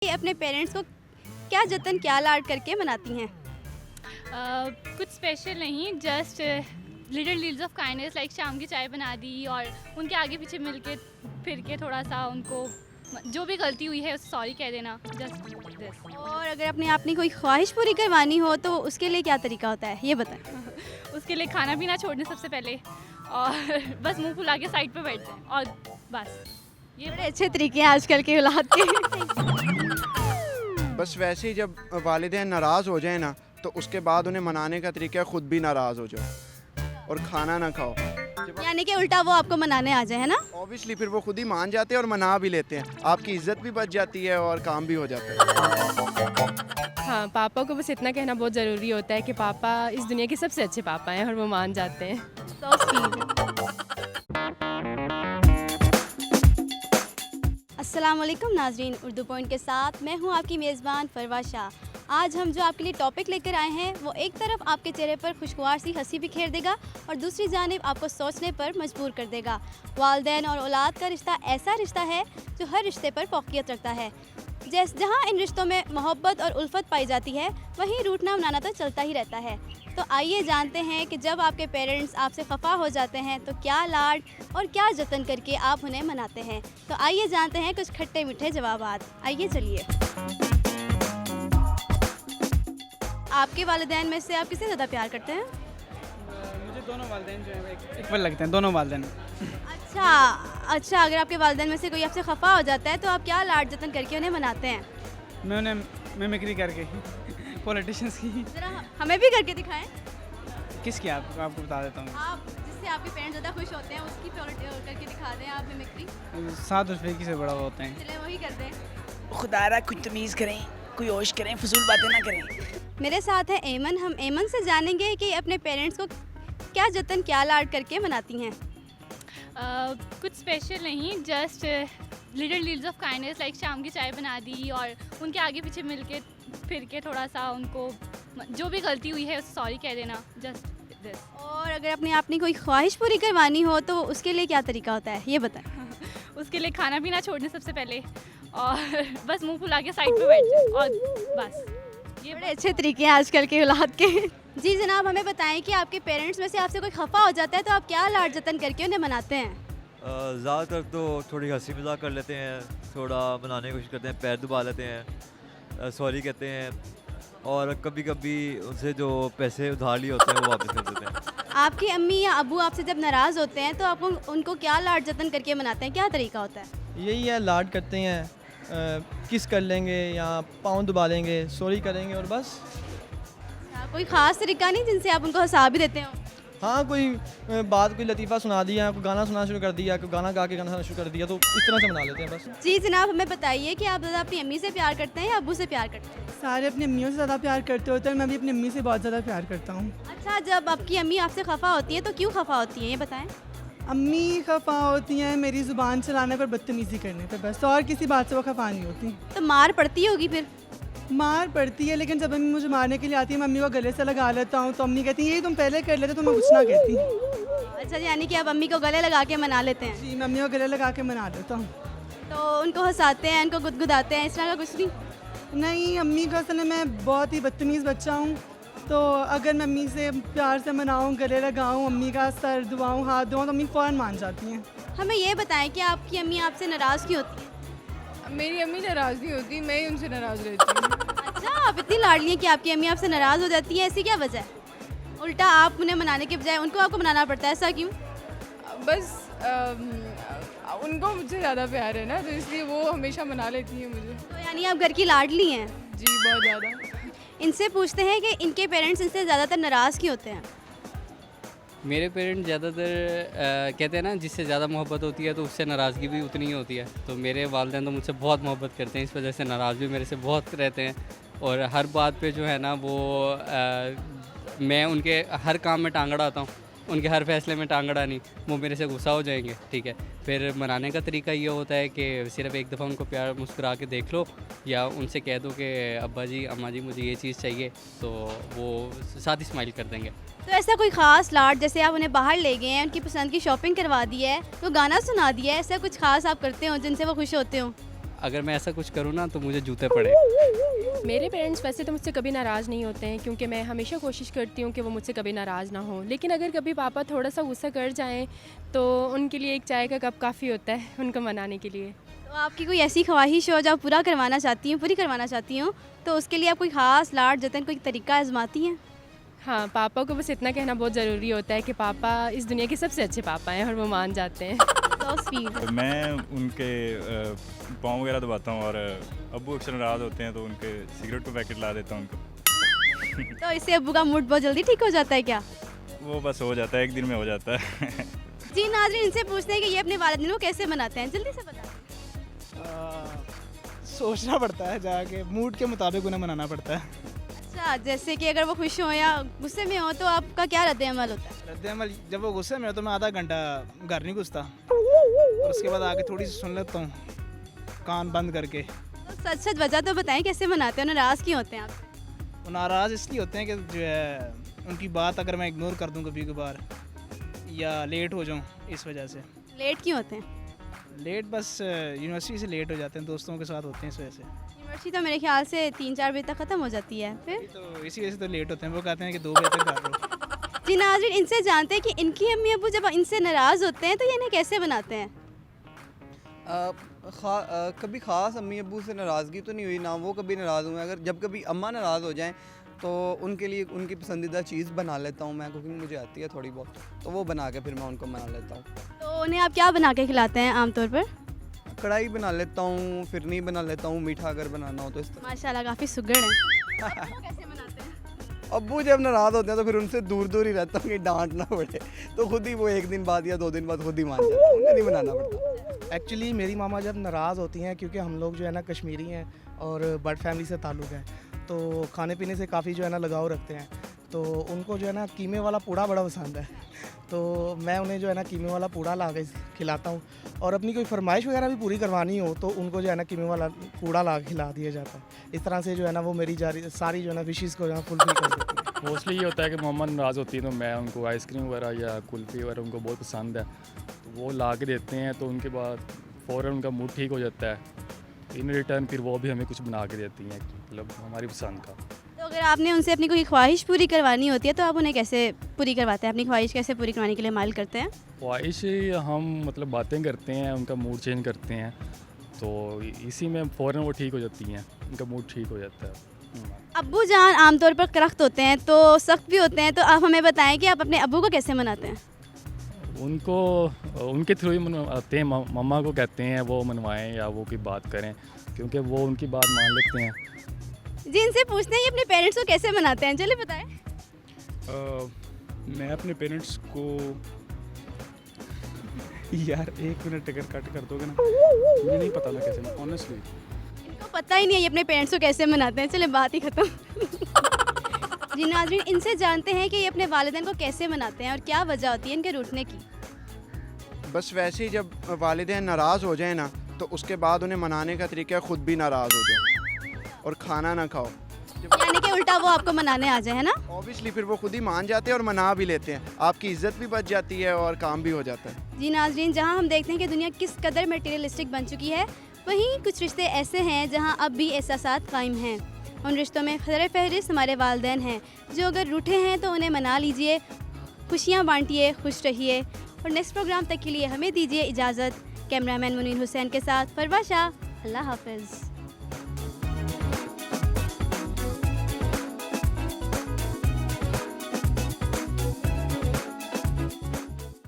अपने पेरेंट्स को क्या जतन क्या लाड करके मनाती हैं? कुछ स्पेशल नहीं, just little deeds of kindness, like शाम की चाय बना दी और उनके आगे पीछे मिल के फिर के थोड़ा सा उनको जो भी गलती हुई है उससे सॉरी कह देना, जस्ट दिस। और अगर अपनी कोई ख्वाहिश पूरी करवानी हो तो उसके लिए क्या तरीका होता है, ये बताएं। उसके लिए खाना पीना छोड़ने सबसे पहले, और बस मुंह फुला के साइड पे बैठ जाए और बस। ये बड़े अच्छे तरीके हैं आजकल के औलाद के। बस वैसे ही जब वालिदैन नाराज़ हो जाए ना तो उसके बाद उन्हें मनाने का तरीका है खुद भी नाराज़ हो जाओ और खाना ना खाओ। यानी कि उल्टा वो आपको मनाने आ जाए, है ना? ऑब्वियसली फिर वो खुद ही मान जाते हैं और मना भी लेते हैं, आपकी इज्जत भी बच जाती है और काम भी हो जाता है। हाँ, पापा को बस इतना कहना बहुत ज़रूरी होता है कि पापा इस दुनिया के सबसे अच्छे पापा हैं और वो मान जाते हैं। So sweet। अस्सलाम वालेकुम नाजरीन, उर्दू पॉइंट के साथ मैं हूँ आपकी मेज़बान फरवा शाह। आज हम जो आपके लिए टॉपिक लेकर आए हैं वो एक तरफ आपके चेहरे पर खुशगवार सी हंसी बिखेर देगा और दूसरी जानिब आपको सोचने पर मजबूर कर देगा। वालिदैन और औलाद का रिश्ता ऐसा रिश्ता है जो हर रिश्ते पर फौकियत रखता है। जहाँ इन रिश्तों में मोहब्बत और उल्फत पाई जाती है वहीं रूठना मनाना तो चलता ही रहता है। तो आइए जानते हैं कि जब आपके पेरेंट्स आपसे खफा हो जाते हैं तो क्या लाड और क्या जतन करके आप उन्हें मनाते हैं। तो आइए जानते हैं कुछ खट्टे मीठे जवाबात। आइए चलिए। आपके वालिदैन में से आप किसे ज़्यादा प्यार करते हैं? मुझे दोनों वालिदैन जो है इक्वल लगते हैं, दोनों वालिदैन। अच्छा, अगर आपके वालिदैन में से कोई आपसे खफा हो जाता है तो आप क्या लाड जतन करके उन्हें मनाते हैं? मैं उन्हें मिमिक्री करके पॉलिटिशियंस की। ज़रा हमें भी करके दिखाएं। किसकी आपको बता देता हूँ। आप जिससे आपके पेरेंट्स ज़्यादा खुश होते हैं उसकी करके दिखा दें आप मिमिक्री। 7 रुपये से बड़ा होते हैं। चले वही कर दें। खुदारा कुछ तमीज़ करें, कोई होश करें, फजूल बातें ना करें। मेरे साथ है एमन। हम एमन से जानेंगे कि अपने पेरेंट्स को क्या जतन क्या लाड करके मनाती हैं। कुछ स्पेशल नहीं, just little deeds of kindness, like शाम की चाय बना दी और उनके आगे पीछे मिल के फिर के थोड़ा सा उनको जो भी गलती हुई है उससे सॉरी कह देना, जस्ट दिस। और अगर अपनी कोई ख्वाहिश पूरी करवानी हो तो उसके लिए क्या तरीका होता है, ये बताएं। उसके लिए खाना पीना छोड़ने सबसे पहले और बस मुंह फुला के साइड पे बैठ जाए और बस। ये बड़े अच्छे तरीके हैं आजकल के औलाद के। जी जनाब, हमें बताएं कि आपके पेरेंट्स में से आपसे कोई खफा हो जाता है तो आप क्या लाड जतन करके उन्हें मनाते हैं? ज़्यादातर तो थोड़ी हंसी मजाक कर लेते हैं, थोड़ा मनाने की कोशिश करते हैं, पैर दबा लेते हैं, सॉरी कहते हैं और कभी कभी उनसे जो पैसे उधार लिए होते हैं वो वापस कर देते हैं। आपकी अम्मी या अबू आपसे जब नाराज़ होते हैं तो आप उनको क्या लाड जतन करके मनाते हैं, क्या तरीका होता है? यही है, लाड करते हैं, किस कर लेंगे या पाँव दबा लेंगे, सॉरी करेंगे और बस। कोई ख़ास तरीका नहीं जिनसे आप उनको हंसा भी देते हो? हाँ, कोई बात, कोई लतीफ़ा सुना दिया, कोई गाना सुना शुरू कर दिया, कोई गाना गा के गाना सुना शुरू कर दिया, तो इस तरह से मना लेते हैं बस। जी जनाब, हमें बताइए कि आप ज़्यादा अपनी अम्मी से प्यार करते हैं या अबू से प्यार करते हैं? सारे अपनी अम्मियों से ज़्यादा प्यार करते होते हैं, मैं भी अपनी अम्मी से बहुत ज़्यादा प्यार करता हूँ। अच्छा, जब आपकी अम्मी आपसे खफा होती है तो क्यों खफा होती हैं, ये बताएं। अम्मी खफा होती हैं मेरी ज़ुबान चलाने पर, बदतमीज़ी करने पर, बस, और किसी बात से वो खफा नहीं होती। तो मार पड़ती होगी फिर? मार पड़ती है, लेकिन जब अम्मी मुझे मारने के लिए आती है मैं अम्मी को गले से लगा लेता हूँ तो अम्मी कहती है ये तुम पहले कर लेते तो मैं कुछ ना कहती। अच्छा, यानी कि आप अम्मी को गले लगा के मना लेते हैं? जी, मैं अम्मी को गले लगा के मना लेता हूँ। तो उनको हंसाते हैं, उनको गुदगुदाते हैं, इस तरह का कुछ नहीं? नहीं, अम्मी का असल में मैं बहुत ही बदतमीज़ बच्चा हूँ, तो अगर मैं अम्मी से प्यार से मनाऊँ, गले लगाऊँ, अम्मी का सर दुआऊँ, हाथ दुआऊँ तो अम्मी फ़ौरन मान जाती हैं। हमें ये बताएं कि आपकी अम्मी आपसे नाराज़ क्यों होती है? मेरी अम्मी नाराज़ नहीं होती, मैं ही उनसे नाराज़ रहती हूँ। अच्छा, आप इतनी लाडली हैं कि आपकी अम्मी आपसे नाराज़ हो जाती है, ऐसी क्या वजह है? उल्टा आप उन्हें मनाने के बजाय उनको आपको मनाना पड़ता है, ऐसा क्यों? बस उनको मुझसे ज़्यादा प्यार है ना, तो इसलिए वो हमेशा मना लेती हैं मुझे। तो यानी आप घर की लाडली हैं? जी, बहुत ज़्यादा। इनसे पूछते हैं कि इनके पेरेंट्स इनसे ज़्यादातर नाराज़ क्यों होते हैं? मेरे पेरेंट्स ज़्यादातर कहते हैं ना, जिससे ज़्यादा मोहब्बत होती है तो उससे नाराज़गी भी उतनी ही होती है। तो मेरे वालिदैन तो मुझसे बहुत मोहब्बत करते हैं, इस वजह से नाराज़ भी मेरे से बहुत रहते हैं और हर बात पे जो है ना वो मैं उनके हर काम में टांग अड़ाता हूँ, उनके हर फैसले में टांग अड़ा नहीं, वो मेरे से गुस्सा हो जाएंगे। ठीक है, फिर मनाने का तरीका ये होता है कि सिर्फ एक दफ़ा उनको प्यार मुस्कुरा के देख लो या उनसे कह दो कि अब्बा जी, अम्मा जी, मुझे ये चीज़ चाहिए, तो वो साथ ही स्माइल कर देंगे। तो ऐसा कोई ख़ास लाड, जैसे आप उन्हें बाहर ले गए हैं, उनकी पसंद की शॉपिंग करवा दी है, तो गाना सुना दिया है, ऐसा कुछ ख़ास आप करते हो जिनसे वो खुश होते हो? अगर मैं ऐसा कुछ करूँ ना तो मुझे जूते पड़े। मेरे पेरेंट्स वैसे तो मुझसे कभी नाराज़ नहीं होते हैं, क्योंकि मैं हमेशा कोशिश करती हूँ कि वो मुझसे कभी नाराज़ ना हो। लेकिन अगर कभी पापा थोड़ा सा गुस्सा कर जाएं तो उनके लिए एक चाय का कप काफ़ी होता है उनको मनाने के लिए। तो आपकी कोई ऐसी ख्वाहिश हो जो आप पूरी करवाना चाहती हूँ तो उसके लिए आप कोई ख़ास लाड जतन कोई तरीका आजमाती हैं? हाँ, पापा को बस इतना कहना बहुत ज़रूरी होता है कि पापा इस दुनिया के सबसे अच्छे पापा हैं और वो मान जाते हैं। So sweet। मैं उनके पाँव वगैरह दबाता हूँ और अब्बू अक्सर नाराज़ होते हैं तो उनके सिगरेट का पैकेट ला देता हूँ उनको। तो इससे अब्बू का मूड बहुत जल्दी ठीक हो जाता है क्या? वो बस हो जाता है, एक दिन में हो जाता है। जी नाज़रीन, इनसे पूछते हैं कि ये अपने वालिदैन को कैसे मनाते हैं, जल्दी से बताएं। सोचना पड़ता है, जाके मूड के मुताबिक उन्हें मनाना पड़ता है। अच्छा, जैसे कि अगर वो खुश हो या गुस्से में हो तो आपका क्या रद्द-ए-अमल होता है? रद्द-ए-अमल जब वो गुस्से में हो तो मैं आधा घंटा घर नहीं घुसता और उसके बाद आके थोड़ी सी सुन लेता हूँ कान बंद करके। तो सच वजह तो बताएं कैसे मनाते हैं, नाराज़ क्यों होते हैं आप? वो नाराज़ इसलिए होते हैं कि जो है उनकी बात अगर मैं इग्नोर कर दूँ कभी कभार या लेट हो जाऊँ, इस वजह से। लेट क्यों होते हैं? लेट बस यूनिवर्सिटी से लेट हो जाते हैं, दोस्तों के साथ होते हैं, इस वजह से। यूनिवर्सिटी तो मेरे ख्याल से 3-4 बजे तक ख़त्म हो जाती है, फिर तो इसी वजह से तो लेट होते हैं। वो कहते हैं कि 2 बजे तक घर रहो। जी नाज़रीन, इनसे जानते हैं कि इनकी अम्मी अब्बू जब इनसे नाराज़ होते हैं तो ये इन्हें कैसे बनाते हैं? कभी ख़ास अम्मी अब्बू से नाराज़गी तो नहीं हुई, ना वो कभी नाराज़ हुए। अगर जब कभी अम्मा नाराज़ हो जाएं तो उनके लिए उनकी पसंदीदा चीज़ बना लेता हूँ मैं। कुकिंग मुझे आती है थोड़ी बहुत, तो वो बना के फिर मैं उनको मना लेता हूँ। तो उन्हें आप क्या बना के खिलाते हैं आमतौर पर? कढ़ाई बना लेता हूँ, फिरनी बना लेता हूँ, मीठा अगर बनाना हो तो इस तरह। माशाल्लाह काफ़ी सुघड़ है। कैसे बनाते हैं? अब्बू जब नाराज़ होते हैं तो फिर उनसे दूर दूर ही रहता हूँ कि डांट ना पड़े, तो खुद ही वो 1 दिन बाद या 2 दिन बाद खुद ही मान जाते हैं, उन्हें नहीं बनाना पड़ता। एक्चुअली मेरी मामा जब नाराज़ होती हैं, क्योंकि हम लोग जो है ना कश्मीरी हैं और बट फैमिली से ताल्लुक़ है, तो खाने पीने से काफ़ी जो है ना लगाव रखते हैं, तो उनको जो है ना कीमे वाला पूड़ा बड़ा पसंद है। तो मैं उन्हें जो है ना कीमे वाला पूड़ा ला के खिलाता हूँ और अपनी कोई फरमाइश वगैरह भी पूरी करवानी हो तो उनको जो है ना कीमे वाला पूड़ा ला के खिला दिया जाता है। इस तरह से जो है ना वो मेरी सारी जो है ना विशेज़ को जो है फुलफिल कर देती है। मोस्टली ये होता है कि मम्मा नाराज़ होती है तो मैं उनको आइसक्रीम वगैरह या कुल्फ़ी वगैरह उनको बहुत पसंद है, तो वो ला के देते हैं, तो उनके बाद फ़ौरन उनका मूड ठीक हो जाता है। इन रिटर्न फिर वो भी हमें कुछ बना के देती हैं, मतलब हमारी पसंद का। तो अगर आपने उनसे अपनी कोई ख्वाहिश पूरी करवानी होती है तो आप उन्हें कैसे पूरी करवाते हैं? अपनी ख्वाहिश कैसे पूरी करवाने के लिए माइल करते हैं? ख्वाहिश हम मतलब बातें करते हैं, उनका मूड चेंज करते हैं, तो इसी में फ़ौरन वो ठीक हो जाती हैं, उनका मूड ठीक हो जाता है। अब्बू जान आमतौर पर करख्त होते हैं तो सख्त भी होते हैं, तो आप हमें बताएं कि आप अपने अब्बू को कैसे मनाते हैं? उनको उनके थ्रू ही मनवाते हैं, मम्मा को कहते हैं वो मनवाएं या वो कोई बात करें, क्योंकि वो उनकी बात मान लेते हैं। जी इनसे पूछते हैं कि अपने पेरेंट्स को कैसे मनाते हैं, चलिए बताएं। मैं अपने पेरेंट्स को यार 1 मिनट अगर कट कर दोगे ना, मुझे नहीं पता मैं कैसे, ऑनेस्टली इनको पता ही नहीं है ये अपने पेरेंट्स को कैसे मनाते हैं, चलिए बात ही ख़त्म। जी नाज़रीन, इनसे जानते हैं कि ये अपने वालिदैन को कैसे मनाते हैं और क्या वजह होती है इनके रूठने की। बस वैसे ही जब वालिदैन नाराज़ हो जाए ना तो उसके बाद उन्हें मनाने का तरीका है खुद भी नाराज़ हो जाओ और खाना ना खाओ। यानी कि उल्टा वो आपको मनाने आ जाए, है ना? ऑब्वियसली फिर वो खुद ही मान जाते हैं और मना भी लेते हैं, आपकी इज्जत भी बच जाती है और काम भी हो जाता है। जी नाज़रीन, जहाँ हम देखते हैं कि दुनिया किस कदर मटेरियलिस्टिक बन चुकी है, वहीं कुछ रिश्ते ऐसे हैं जहाँ अब भी एहसासात कायम हैं। उन रिश्तों में खदर फहरिस्त हमारे वालिदैन हैं, जो अगर रूठे हैं तो उन्हें मना लीजिए, खुशियाँ बांटिए, खुश रहिए। और नेक्स्ट प्रोग्राम तक के लिए हमें दीजिए इजाज़त। कैमरामैन मुनीर हुसैन के साथ फरवा शाह, अल्लाह हाफ़िज़।